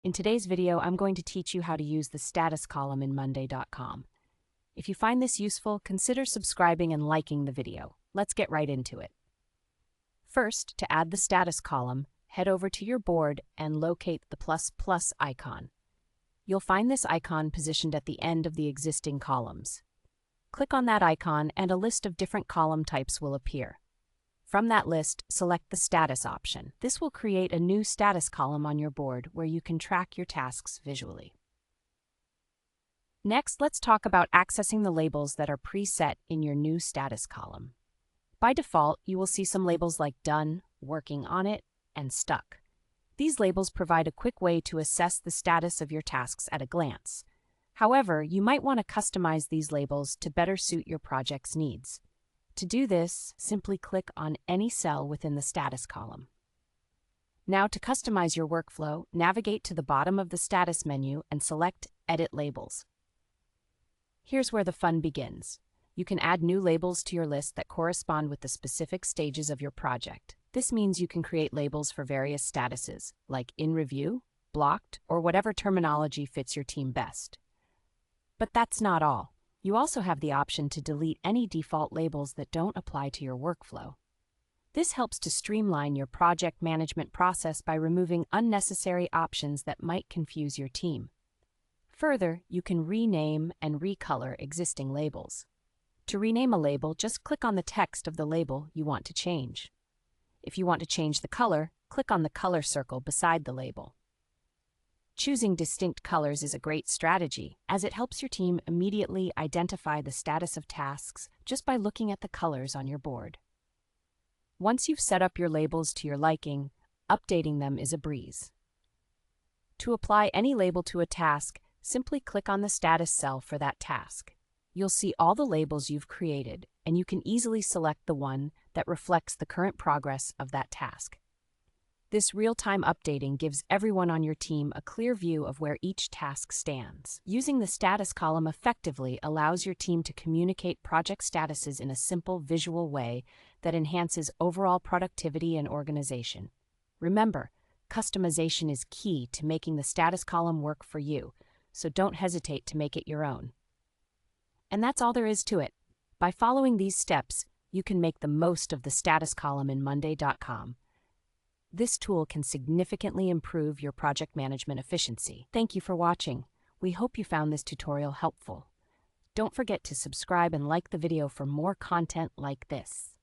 In today's video, I'm going to teach you how to use the status column in Monday.com. If you find this useful, consider subscribing and liking the video. Let's get right into it. First, to add the status column, head over to your board and locate the ++ icon. You'll find this icon positioned at the end of the existing columns. Click on that icon and a list of different column types will appear. From that list, select the Status option. This will create a new status column on your board where you can track your tasks visually. Next, let's talk about accessing the labels that are preset in your new status column. By default, you will see some labels like Done, Working on it, and Stuck. These labels provide a quick way to assess the status of your tasks at a glance. However, you might want to customize these labels to better suit your project's needs. To do this, simply click on any cell within the status column. Now, to customize your workflow, navigate to the bottom of the status menu and select Edit Labels. Here's where the fun begins. You can add new labels to your list that correspond with the specific stages of your project. This means you can create labels for various statuses, like In Review, Blocked, or whatever terminology fits your team best. But that's not all. You also have the option to delete any default labels that don't apply to your workflow. This helps to streamline your project management process by removing unnecessary options that might confuse your team. Further, you can rename and recolor existing labels. To rename a label, just click on the text of the label you want to change. If you want to change the color, click on the color circle beside the label. Choosing distinct colors is a great strategy, as it helps your team immediately identify the status of tasks just by looking at the colors on your board. Once you've set up your labels to your liking, updating them is a breeze. To apply any label to a task, simply click on the status cell for that task. You'll see all the labels you've created, and you can easily select the one that reflects the current progress of that task. This real-time updating gives everyone on your team a clear view of where each task stands. Using the status column effectively allows your team to communicate project statuses in a simple visual way that enhances overall productivity and organization. Remember, customization is key to making the status column work for you, so don't hesitate to make it your own. And that's all there is to it. By following these steps, you can make the most of the status column in Monday.com. This tool can significantly improve your project management efficiency. Thank you for watching. We hope you found this tutorial helpful. Don't forget to subscribe and like the video for more content like this.